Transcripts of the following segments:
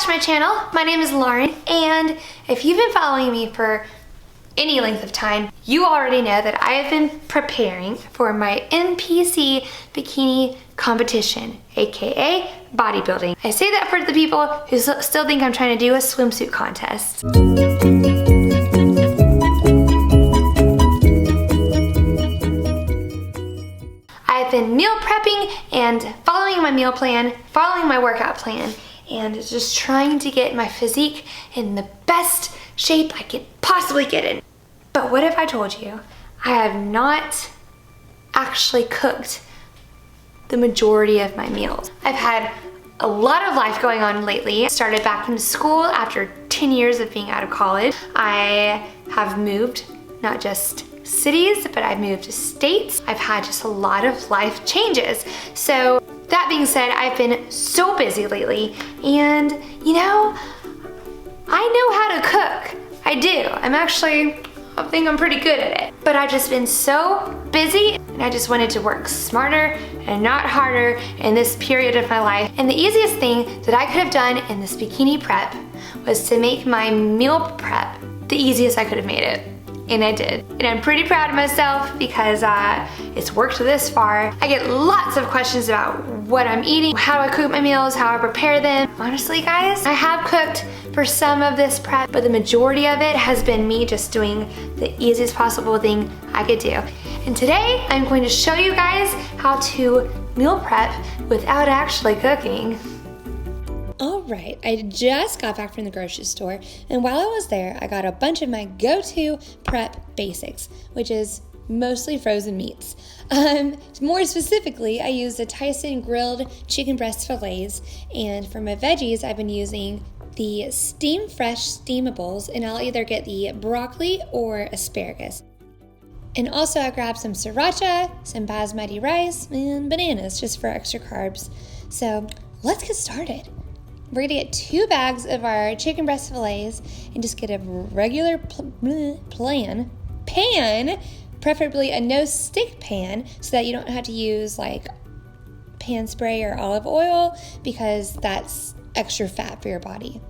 to my channel. My name is Lauren, and if you've been following me for any length of time, you already know that I have been preparing for my NPC bikini competition, aka bodybuilding. I say that for the people who still think I'm trying to do a swimsuit contest. I've been meal prepping and following my meal plan, following my workout plan, and just trying to get my physique in the best shape I could possibly get in. But what if I told you I have not actually cooked the majority of my meals? I've had a lot of life going on lately. I started back in school after 10 years of being out of college. I have moved, not just cities, but I've moved to states. I've had just a lot of life changes. So that being said, I've been so busy lately, and you know, I know how to cook. I do. I think I'm pretty good at it. But I've just been so busy, and I just wanted to work smarter and not harder in this period of my life. And the easiest thing that I could have done in this bikini prep was to make my meal prep the easiest I could have made it. And I did. And I'm pretty proud of myself because it's worked this far. I get lots of questions about what I'm eating, how I cook my meals, how I prepare them. Honestly, guys, I have cooked for some of this prep, but the majority of it has been me just doing the easiest possible thing I could do. And today, I'm going to show you guys how to meal prep without actually cooking. Alright, I just got back from the grocery store, and while I was there, I got a bunch of my go-to prep basics, which is mostly frozen meats. More specifically, I used the Tyson grilled chicken breast fillets, and for my veggies, I've been using the Steam Fresh steamables, and I'll either get the broccoli or asparagus. And also I grabbed some sriracha, some basmati rice, and bananas just for extra carbs. So let's get started. We're gonna get 2 bags of our chicken breast fillets and just get a regular pan, preferably a no-stick pan so that you don't have to use like pan spray or olive oil because that's extra fat for your body.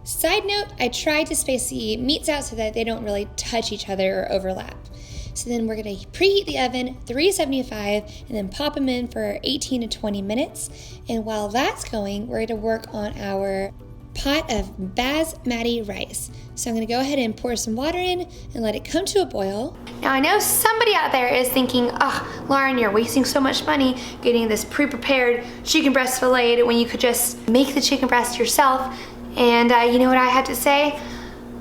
Side note, I tried to space the meats out so that they don't really touch each other or overlap. So then we're gonna preheat the oven, 375, and then pop them in for 18 to 20 minutes. And while that's going, we're gonna work on our pot of basmati rice. So I'm gonna go ahead and pour some water in and let it come to a boil. Now I know somebody out there is thinking, oh, Lauren, you're wasting so much money getting this pre-prepared chicken breast fillet when you could just make the chicken breast yourself. And you know what I have to say?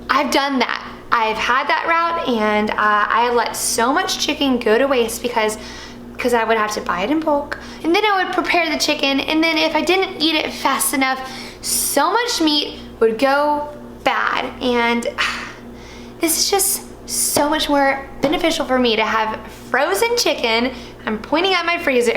I've done that. I've had that route, and I let so much chicken go to waste because I would have to buy it in bulk, and then I would prepare the chicken, and then if I didn't eat it fast enough, so much meat would go bad. And this is just so much more beneficial for me to have frozen chicken. I'm pointing at my freezer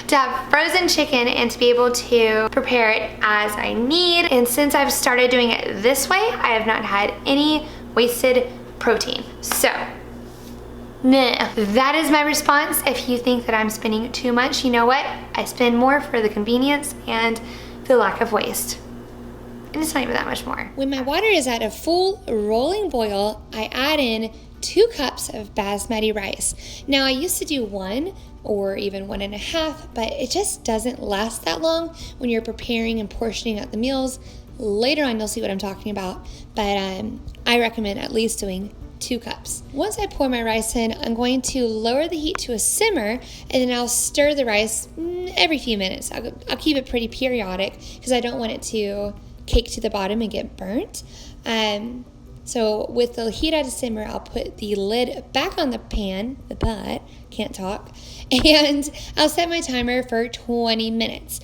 to have frozen chicken and to be able to prepare it as I need. And since I've started doing it this way, I have not had any wasted protein. So, that is my response. If you think that I'm spending too much, you know what? I spend more for the convenience and the lack of waste. And it's not even that much more. When my water is at a full rolling boil, I add in 2 cups of basmati rice. Now I used to do 1 or even 1.5, but it just doesn't last that long when you're preparing and portioning out the meals. Later on you'll see what I'm talking about, but I recommend at least doing 2 cups. Once I pour my rice in, I'm going to lower the heat to a simmer, and then I'll stir the rice every few minutes. I'll keep it pretty periodic because I don't want it to cake to the bottom and get burnt. So with the heat at a simmer, I'll put the lid back on the pan, can't talk, and I'll set my timer for 20 minutes.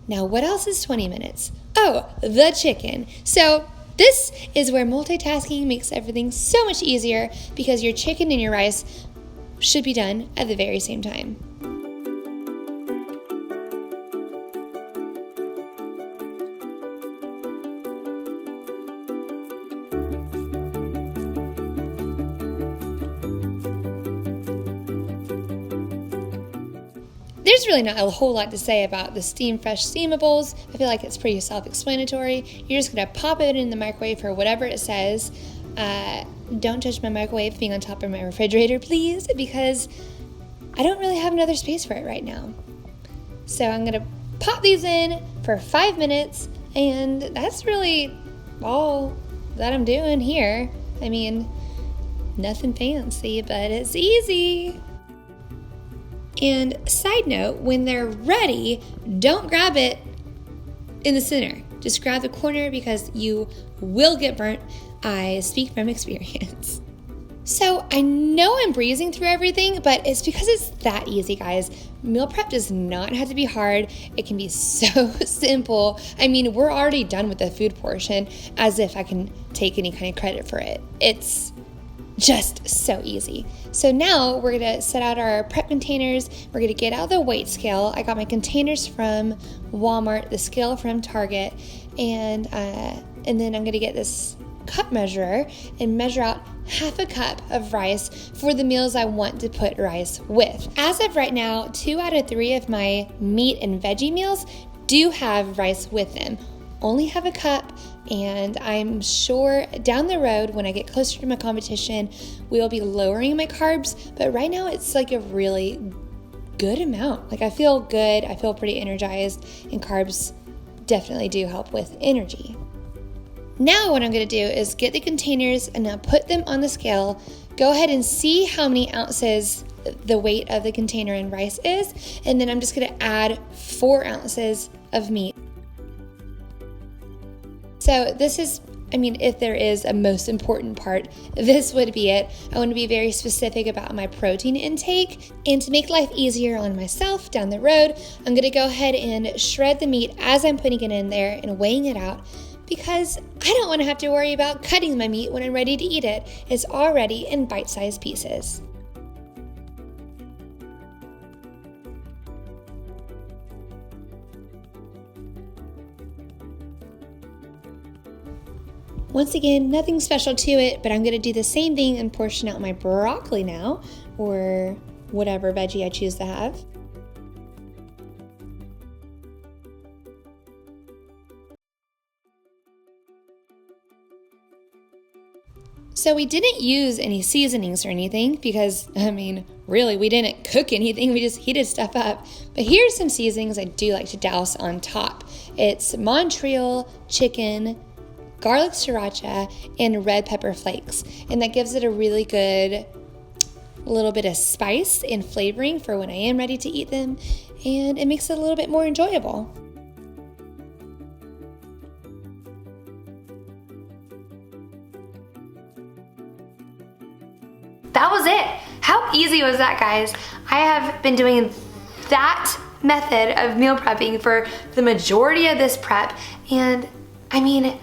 Now, what else is 20 minutes? Oh, the chicken. So this is where multitasking makes everything so much easier because your chicken and your rice should be done at the very same time. there's really not a whole lot to say about the Steam Fresh steamables. I feel like it's pretty self-explanatory. You're just gonna pop it in the microwave for whatever it says. Don't judge my microwave being on top of my refrigerator, please, because I don't really have another space for it right now. So I'm gonna pop these in for 5 minutes, and that's really all that I'm doing here. I mean, nothing fancy, but it's easy. And side note, when they're ready, don't grab it in the center. Just grab the corner because you will get burnt. I speak from experience. So I know I'm breezing through everything, but it's because it's that easy, guys. Meal prep does not have to be hard. It can be so simple. I mean, we're already done with the food portion, as if I can take any kind of credit for it. It's just so easy. So now we're gonna set out our prep containers. We're gonna get out the weight scale. I got my containers from Walmart, the scale from Target, and then I'm gonna get this cup measurer and measure out half a cup of rice for the meals I want to put rice with. As of right now, 2 out of 3 of my meat and veggie meals do have rice with them. Only have a cup, and I'm sure down the road when I get closer to my competition, we will be lowering my carbs, but right now it's like a really good amount. Like, I feel good, I feel pretty energized, and carbs definitely do help with energy. Now what I'm gonna do is get the containers and now put them on the scale, go ahead and see how many ounces the weight of the container and rice is, and then I'm just gonna add 4 ounces of meat. So this is, I mean, if there is a most important part, this would be it. I want to be very specific about my protein intake, and to make life easier on myself down the road, I'm gonna go ahead and shred the meat as I'm putting it in there and weighing it out, because I don't want to have to worry about cutting my meat when I'm ready to eat it. It's already in bite-sized pieces. Once again, nothing special to it, but I'm going to do the same thing and portion out my broccoli now, or whatever veggie I choose to have. So we didn't use any seasonings or anything because, I mean, really, we didn't cook anything. We just heated stuff up. But here's some seasonings I do like to douse on top. It's Montreal chicken, garlic sriracha, and red pepper flakes. And that gives it a really good little bit of spice and flavoring for when I am ready to eat them. And it makes it a little bit more enjoyable. That was it. How easy was that, guys? I have been doing that method of meal prepping for the majority of this prep, and I mean,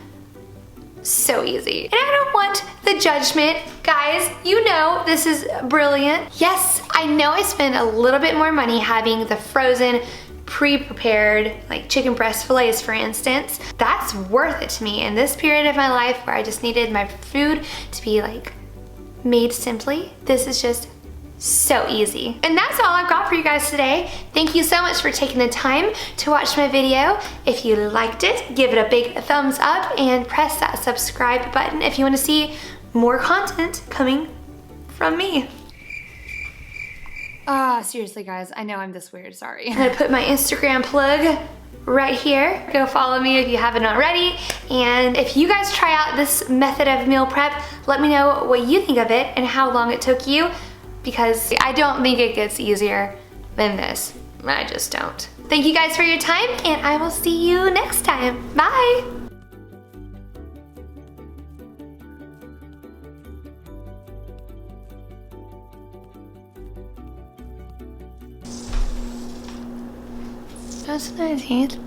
so easy. And I don't want the judgment, guys. You know this is brilliant. Yes, I know I spend a little bit more money having the frozen, pre-prepared, like chicken breast fillets, for instance. That's worth it to me in this period of my life where I just needed my food to be like made simply. This is just so easy. And that's all I've got for you guys today. Thank you so much for taking the time to watch my video. If you liked it, give it a big thumbs up and press that subscribe button if you want to see more content coming from me. Seriously guys, I know I'm this weird, sorry. I'm gonna put my Instagram plug right here. Go follow me if you haven't already. And if you guys try out this method of meal prep, let me know what you think of it and how long it took you, because I don't think it gets easier than this. I just don't. Thank you guys for your time, and I will see you next time. Bye. That's nice.